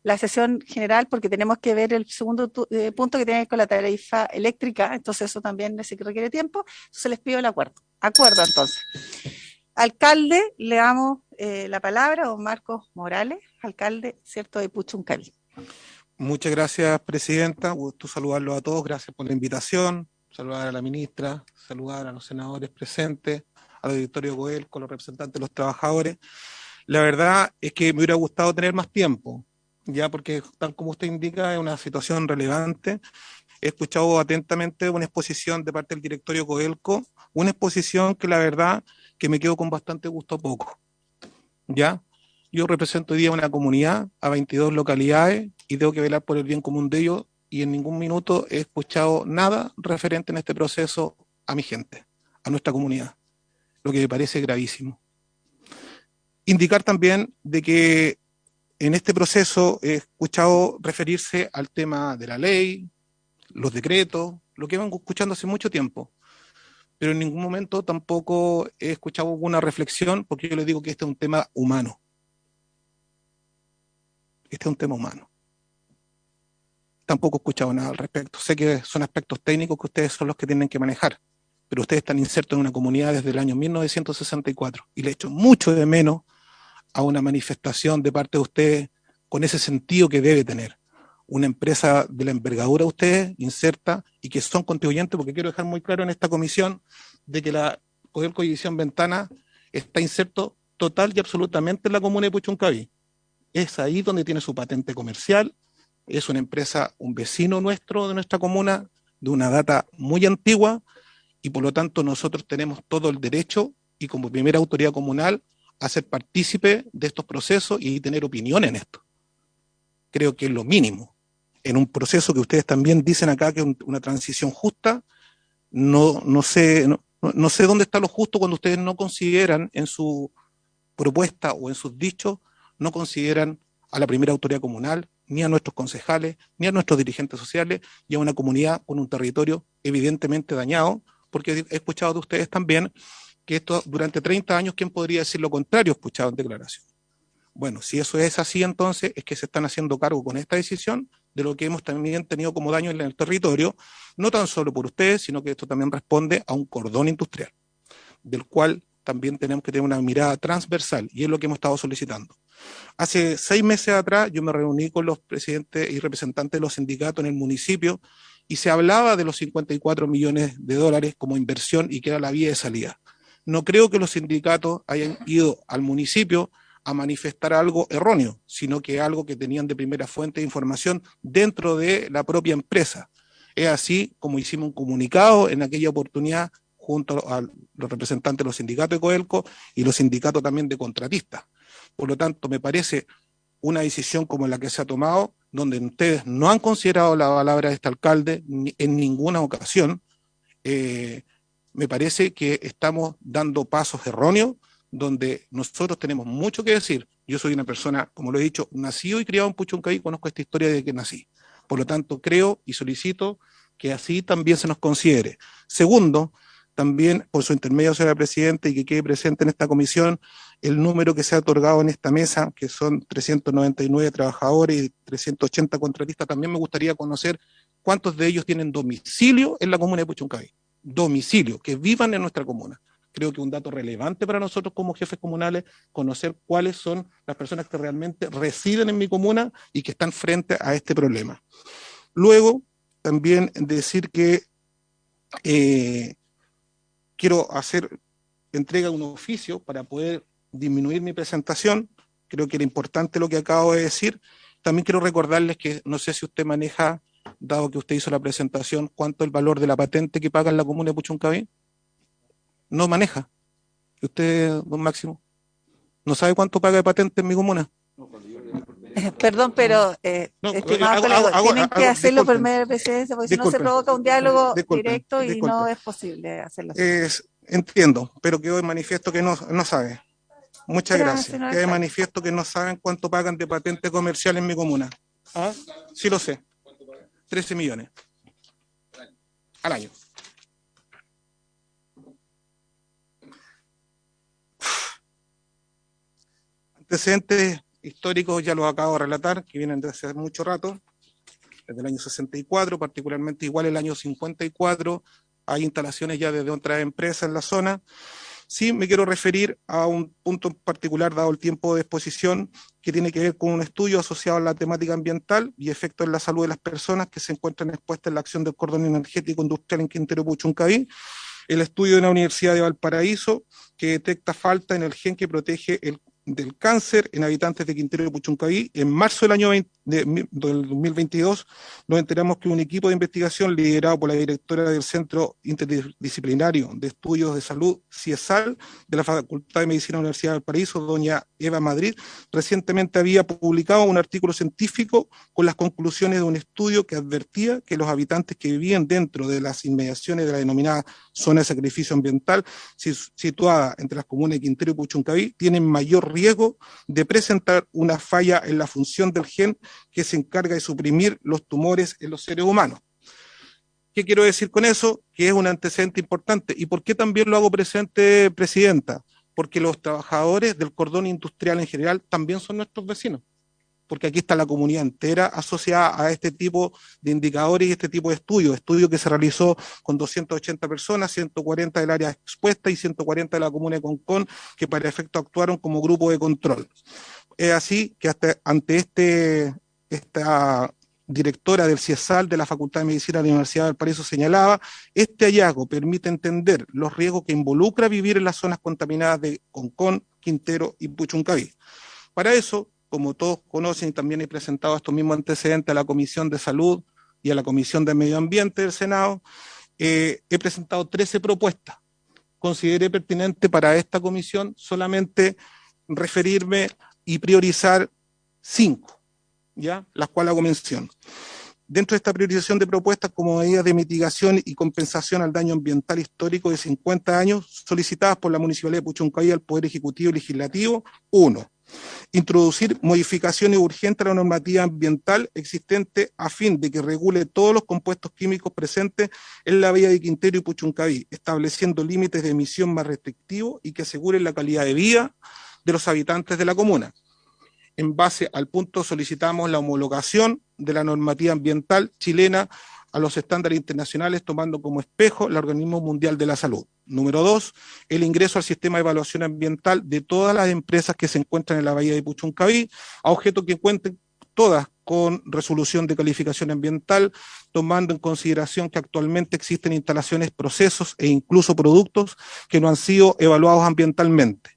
la sesión general, porque tenemos que ver el segundo punto que tiene que ver con la tarifa eléctrica, entonces eso también requiere tiempo. Entonces les pido el acuerdo. Acuerdo, entonces. Alcalde, le damos la palabra a don Marcos Morales, alcalde, ¿cierto?, de Puchuncaví. Muchas gracias, presidenta. Gusto saludarlos a todos. Gracias por la invitación. Saludar a la ministra, saludar a los senadores presentes, al directorio Codelco, a los representantes de los trabajadores. La verdad es que me hubiera gustado tener más tiempo, ya porque, tal como usted indica, es una situación relevante. He escuchado atentamente una exposición de parte del directorio Codelco, una exposición que la verdad que me quedo con bastante gusto poco. ¿Ya? Yo represento hoy día una comunidad a 22 localidades y tengo que velar por el bien común de ellos, y en ningún minuto he escuchado nada referente en este proceso a mi gente, a nuestra comunidad, lo que me parece gravísimo. Indicar también de que en este proceso he escuchado referirse al tema de la ley, los decretos, lo que vengo escuchando hace mucho tiempo, pero en ningún momento tampoco he escuchado alguna reflexión, porque yo les digo que este es un tema humano. Este es un tema humano. Tampoco he escuchado nada al respecto. Sé que son aspectos técnicos que ustedes son los que tienen que manejar, pero ustedes están insertos en una comunidad desde el año 1964 y le echo mucho de menos a una manifestación de parte de ustedes con ese sentido que debe tener. Una empresa de la envergadura de ustedes, inserta, y que son contribuyentes, porque quiero dejar muy claro en esta comisión de que la Codelco División Ventana está inserto total y absolutamente en la comuna de Puchuncaví. Es ahí donde tiene su patente comercial, es una empresa, un vecino nuestro de nuestra comuna, de una data muy antigua, y por lo tanto nosotros tenemos todo el derecho, y como primera autoridad comunal, a ser partícipe de estos procesos y tener opinión en esto. Creo que es lo mínimo. En un proceso que ustedes también dicen acá que es una transición justa, no sé dónde está lo justo cuando ustedes no consideran en su propuesta o en sus dichos, no consideran a la primera autoridad comunal, ni a nuestros concejales, ni a nuestros dirigentes sociales, y a una comunidad con un territorio evidentemente dañado, porque he escuchado de ustedes también que esto durante 30 años, ¿quién podría decir lo contrario? He escuchado en declaración. Bueno, si eso es así, entonces es que se están haciendo cargo con esta decisión de lo que hemos también tenido como daño en el territorio, no tan solo por ustedes, sino que esto también responde a un cordón industrial, del cual también tenemos que tener una mirada transversal, y es lo que hemos estado solicitando. Hace 6 meses atrás yo me reuní con los presidentes y representantes de los sindicatos en el municipio, y se hablaba de los 54 millones de dólares como inversión y que era la vía de salida. No creo que los sindicatos hayan ido al municipio a manifestar algo erróneo, sino que algo que tenían de primera fuente de información dentro de la propia empresa. Es así como hicimos un comunicado en aquella oportunidad junto a los representantes de los sindicatos de Codelco y los sindicatos también de contratistas. Por lo tanto, me parece una decisión como la que se ha tomado, donde ustedes no han considerado la palabra de este alcalde en ninguna ocasión. Me parece que estamos dando pasos erróneos, donde nosotros tenemos mucho que decir. Yo soy una persona, como lo he dicho, nacido y criado en Puchuncaví, conozco esta historia desde que nací. Por lo tanto, creo y solicito que así también se nos considere. Segundo, también por su intermedio, señora Presidenta, y que quede presente en esta comisión, el número que se ha otorgado en esta mesa, que son 399 trabajadores y 380 contratistas, también me gustaría conocer cuántos de ellos tienen domicilio en la comuna de Puchuncaví. Domicilio, que vivan en nuestra comuna. Creo que un dato relevante para nosotros como jefes comunales, conocer cuáles son las personas que realmente residen en mi comuna y que están frente a este problema. Luego, también decir que quiero hacer entrega de un oficio para poder disminuir mi presentación. Creo que era importante lo que acabo de decir. También quiero recordarles que no sé si usted maneja, dado que usted hizo la presentación, cuánto es el valor de la patente que paga en la comuna de Puchuncaví. No maneja. ¿Usted, don Máximo, no sabe cuánto paga de patente en mi comuna? Perdón, pero estimados colegas, tienen que hacerlo por medio de la presidencia, porque si no se provoca un diálogo directo y no es posible hacerlo así. Entiendo, pero quedó de manifiesto que no sabe. Muchas gracias. Queda de manifiesto que no saben cuánto pagan de patente comercial en mi comuna. ¿Ah? Sí lo sé. 13 millones. Al año. Antecedentes históricos ya los acabo de relatar, que vienen desde hace mucho rato, desde el año 64, particularmente igual el año 54, hay instalaciones ya desde otras empresas en la zona. Sí, me quiero referir a un punto en particular, dado el tiempo de exposición, que tiene que ver con un estudio asociado a la temática ambiental y efectos en la salud de las personas que se encuentran expuestas en la acción del cordón energético industrial en Quintero Puchuncaví. El estudio de la Universidad de Valparaíso, que detecta falta en el gen que protege del cáncer en habitantes de Quintero de Puchuncaví en marzo del año del 2022, nos enteramos que un equipo de investigación liderado por la directora del Centro Interdisciplinario de Estudios de Salud, CIESAL, de la Facultad de Medicina de la Universidad de Valparaíso, doña Eva Madrid, recientemente había publicado un artículo científico con las conclusiones de un estudio que advertía que los habitantes que vivían dentro de las inmediaciones de la denominada zona de sacrificio ambiental, situada entre las comunas de Quintero y Puchuncaví, tienen mayor riesgo de presentar una falla en la función del gen que se encarga de suprimir los tumores en los seres humanos. ¿Qué quiero decir con eso? Que es un antecedente importante. ¿Y por qué también lo hago presente, Presidenta? Porque los trabajadores del cordón industrial en general también son nuestros vecinos. Porque aquí está la comunidad entera asociada a este tipo de indicadores y este tipo de estudio que se realizó con 280 personas, 140 del área expuesta y 140 de la comuna de Concón, que para efecto actuaron como grupo de control. Es así que ante esta directora del CIESAL de la Facultad de Medicina de la Universidad de Valparaíso señalaba, este hallazgo permite entender los riesgos que involucra vivir en las zonas contaminadas de Concón, Quintero y Puchuncaví. Para eso, como todos conocen y también he presentado estos mismos antecedentes a la Comisión de Salud y a la Comisión de Medio Ambiente del Senado, he presentado 13 propuestas. Consideré pertinente para esta comisión solamente referirme y priorizar 5, ¿ya? Las cuales hago mención. Dentro de esta priorización de propuestas como medidas de mitigación y compensación al daño ambiental histórico de 50 años solicitadas por la Municipalidad de Puchuncaví al Poder Ejecutivo y Legislativo, 1. Introducir modificaciones urgentes a la normativa ambiental existente a fin de que regule todos los compuestos químicos presentes en la bahía de Quintero y Puchuncaví, estableciendo límites de emisión más restrictivos y que aseguren la calidad de vida de los habitantes de la comuna. En base al punto solicitamos la homologación de la normativa ambiental chilena a los estándares internacionales, tomando como espejo el Organismo Mundial de la Salud. Número 2, el ingreso al sistema de evaluación ambiental de todas las empresas que se encuentran en la bahía de Puchuncaví, a objeto que cuenten todas con resolución de calificación ambiental, tomando en consideración que actualmente existen instalaciones, procesos e incluso productos que no han sido evaluados ambientalmente.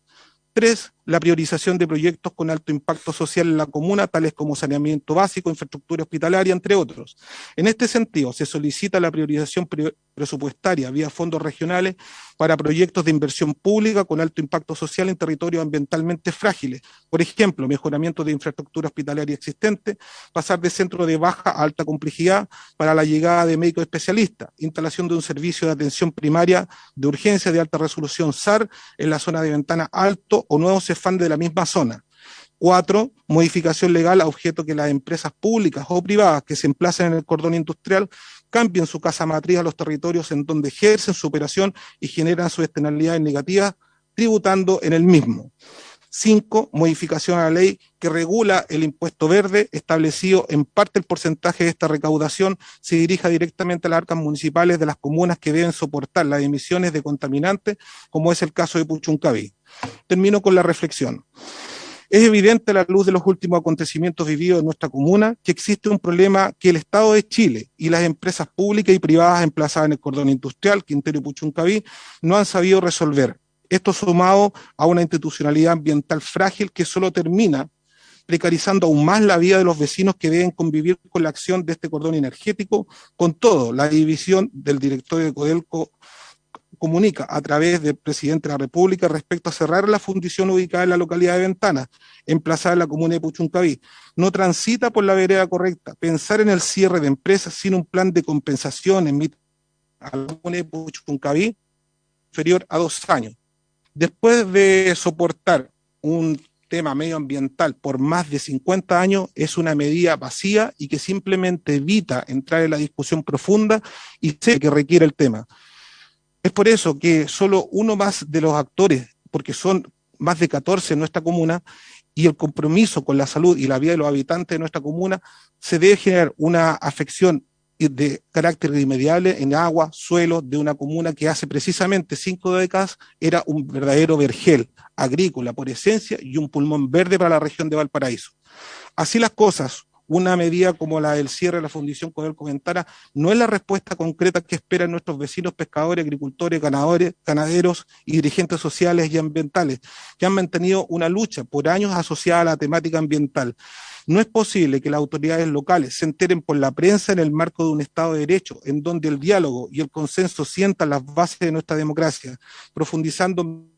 3, la priorización de proyectos con alto impacto social en la comuna, tales como saneamiento básico, infraestructura hospitalaria, entre otros. En este sentido, se solicita la priorización presupuestaria vía fondos regionales para proyectos de inversión pública con alto impacto social en territorios ambientalmente frágiles. Por ejemplo, mejoramiento de infraestructura hospitalaria existente, pasar de centro de baja a alta complejidad para la llegada de médicos especialistas, instalación de un servicio de atención primaria de urgencia de alta resolución SAR en la zona de Ventana Alto o nuevos CEFAN de la misma zona. 4, modificación legal a objeto que las empresas públicas o privadas que se emplacen en el cordón industrial cambien su casa matriz a los territorios en donde ejercen su operación y generan sus externalidades negativas, tributando en el mismo. 5, modificación a la ley que regula el impuesto verde, establecido en parte el porcentaje de esta recaudación se dirija directamente a las arcas municipales de las comunas que deben soportar las emisiones de contaminantes, como es el caso de Puchuncaví. Termino con la reflexión. Es evidente a la luz de los últimos acontecimientos vividos en nuestra comuna que existe un problema que el Estado de Chile y las empresas públicas y privadas emplazadas en el cordón industrial, Quintero y Puchuncaví, no han sabido resolver. Esto sumado a una institucionalidad ambiental frágil que solo termina precarizando aún más la vida de los vecinos que deben convivir con la acción de este cordón energético. Con todo, la división del directorio de Codelco comunica a través del presidente de la República respecto a cerrar la fundición ubicada en la localidad de Ventana, emplazada en la comuna de Puchuncaví. No transita por la vereda correcta. Pensar en el cierre de empresas sin un plan de compensación en a la comuna de Puchuncaví inferior a 2 años. Después de soportar un tema medioambiental por más de 50 años, es una medida vacía y que simplemente evita entrar en la discusión profunda y sé que requiere el tema. Es por eso que solo uno más de los actores, porque son más de 14 en nuestra comuna, y el compromiso con la salud y la vida de los habitantes de nuestra comuna, se debe generar una afección de carácter irremediable en agua, suelo de una comuna que hace precisamente 5 décadas era un verdadero vergel agrícola por esencia y un pulmón verde para la región de Valparaíso. Así las cosas, una medida como la del cierre de la Fundición Codelco Ventana no es la respuesta concreta que esperan nuestros vecinos pescadores, agricultores, ganaderos y dirigentes sociales y ambientales, que han mantenido una lucha por años asociada a la temática ambiental. No es posible que las autoridades locales se enteren por la prensa en el marco de un Estado de Derecho, en donde el diálogo y el consenso sientan las bases de nuestra democracia, profundizando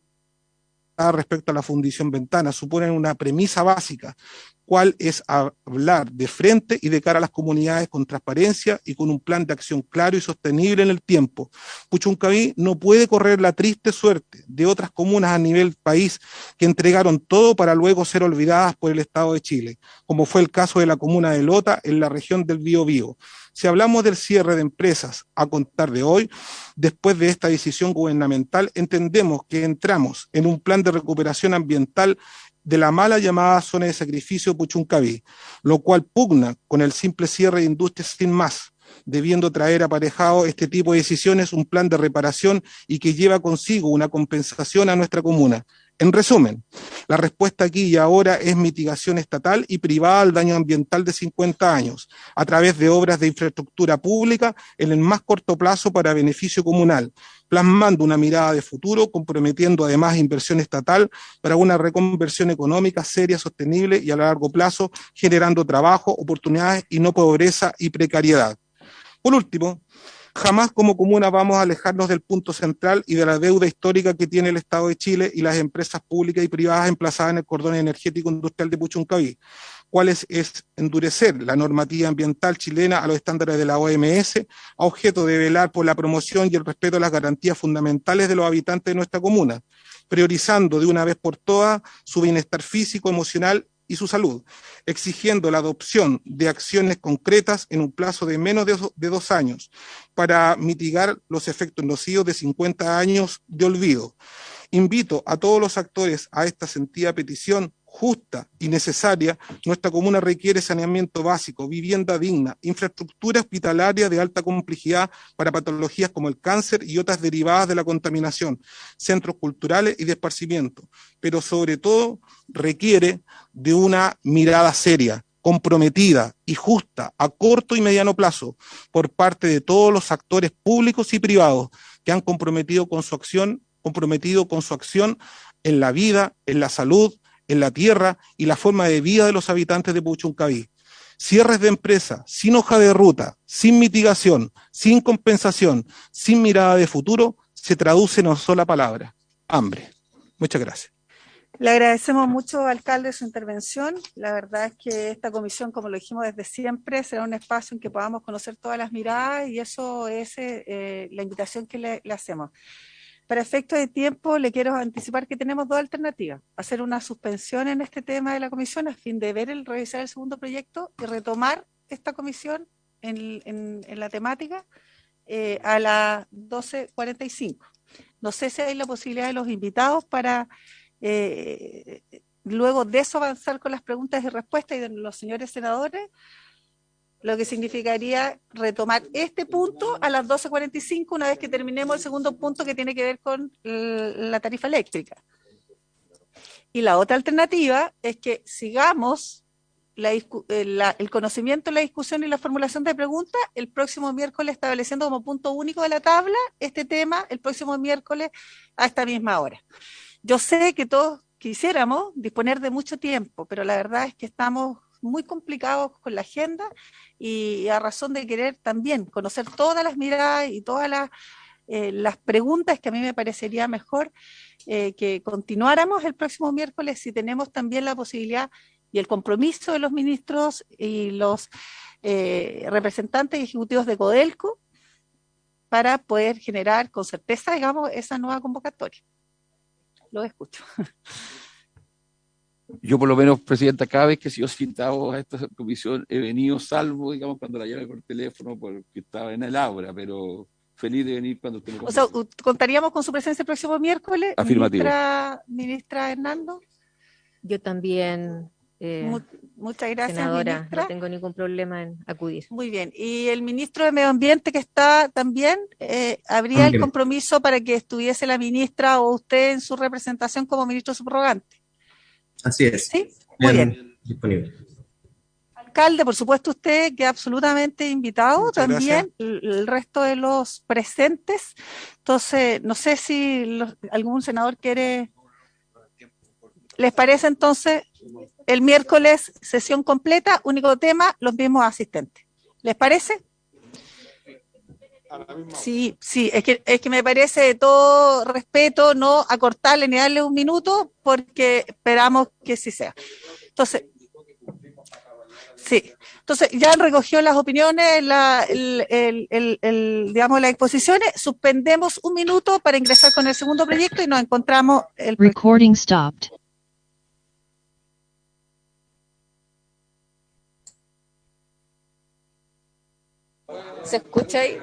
respecto a la Fundición Ventana, suponen una premisa básica, cuál es hablar de frente y de cara a las comunidades con transparencia y con un plan de acción claro y sostenible en el tiempo. Puchuncaví no puede correr la triste suerte de otras comunas a nivel país que entregaron todo para luego ser olvidadas por el Estado de Chile, como fue el caso de la comuna de Lota en la región del Biobío. Si hablamos del cierre de empresas a contar de hoy, después de esta decisión gubernamental, entendemos que entramos en un plan de recuperación ambiental de la mala llamada zona de sacrificio Puchuncaví, lo cual pugna con el simple cierre de industrias sin más, debiendo traer aparejado este tipo de decisiones un plan de reparación y que lleva consigo una compensación a nuestra comuna. En resumen, la respuesta aquí y ahora es mitigación estatal y privada al daño ambiental de 50 años, a través de obras de infraestructura pública en el más corto plazo para beneficio comunal, plasmando una mirada de futuro, comprometiendo además inversión estatal para una reconversión económica seria, sostenible y a largo plazo, generando trabajo, oportunidades y no pobreza y precariedad. Por último, jamás como comuna vamos a alejarnos del punto central y de la deuda histórica que tiene el Estado de Chile y las empresas públicas y privadas emplazadas en el cordón energético industrial de Puchuncaví, cuál es endurecer la normativa ambiental chilena a los estándares de la OMS, a objeto de velar por la promoción y el respeto a las garantías fundamentales de los habitantes de nuestra comuna, priorizando de una vez por todas su bienestar físico, emocional y su salud, exigiendo la adopción de acciones concretas en un plazo de menos de 2 años para mitigar los efectos nocivos de 50 años de olvido. Invito a todos los actores a esta sentida petición justa y necesaria. Nuestra comuna requiere saneamiento básico, vivienda digna, infraestructura hospitalaria de alta complejidad para patologías como el cáncer y otras derivadas de la contaminación, centros culturales y de esparcimiento, pero sobre todo requiere de una mirada seria, comprometida y justa a corto y mediano plazo por parte de todos los actores públicos y privados que han comprometido con su acción en la vida, en la salud, en la tierra y la forma de vida de los habitantes de Puchuncaví. Cierres de empresas sin hoja de ruta, sin mitigación, sin compensación, sin mirada de futuro, se traduce en una sola palabra: hambre. Muchas gracias. Le agradecemos mucho, alcalde, su intervención. La verdad es que esta comisión, como lo dijimos desde siempre, será un espacio en que podamos conocer todas las miradas y eso es la invitación que le hacemos. Para efectos de tiempo, le quiero anticipar que tenemos 2 alternativas: hacer una suspensión en este tema de la comisión a fin de revisar el segundo proyecto y retomar esta comisión en la temática a las 12:45. No sé si hay la posibilidad de los invitados para luego de eso avanzar con las preguntas y respuestas y de los señores senadores, lo que significaría retomar este punto a las 12:45 una vez que terminemos el segundo punto que tiene que ver con la tarifa eléctrica. Y la otra alternativa es que sigamos el conocimiento, la discusión y la formulación de preguntas el próximo miércoles, estableciendo como punto único de la tabla este tema el próximo miércoles a esta misma hora. Yo sé que todos quisiéramos disponer de mucho tiempo, pero la verdad es que estamos muy complicados con la agenda y a razón de querer también conocer todas las miradas y todas las preguntas, que a mí me parecería mejor que continuáramos el próximo miércoles si tenemos también la posibilidad y el compromiso de los ministros y los representantes ejecutivos de Codelco para poder generar con certeza, digamos, esa nueva convocatoria. Lo escucho. Yo por lo menos, presidenta, cada vez que he sido citado a esta comisión he venido, salvo, digamos, cuando la llame por teléfono porque estaba en el aula, pero feliz de venir cuando usted me convoque. O sea, ¿contaríamos con su presencia el próximo miércoles? Afirmativo. Ministra Hernando. Yo también, muchas gracias, senadora, ministra. no tengo ningún problema en acudir. Muy bien. Y el ministro de Medio Ambiente que está también, ¿habría el compromiso para que estuviese la ministra o usted en su representación como ministro subrogante? Así es. ¿Sí? Muy bien. Disponible. Alcalde, por supuesto usted queda absolutamente invitado, Muchas también el resto de los presentes. Entonces, no sé si algún senador quiere... ¿Les parece entonces el miércoles sesión completa, único tema, los mismos asistentes? ¿Les parece? Sí, sí, es que me parece de todo respeto no acortarle ni darle un minuto porque esperamos que sí sea. Entonces, sí. Entonces, ya recogió las opiniones, digamos, las exposiciones, suspendemos un minuto para ingresar con el segundo proyecto y nos encontramos el Recording stopped. ¿Se escucha ahí?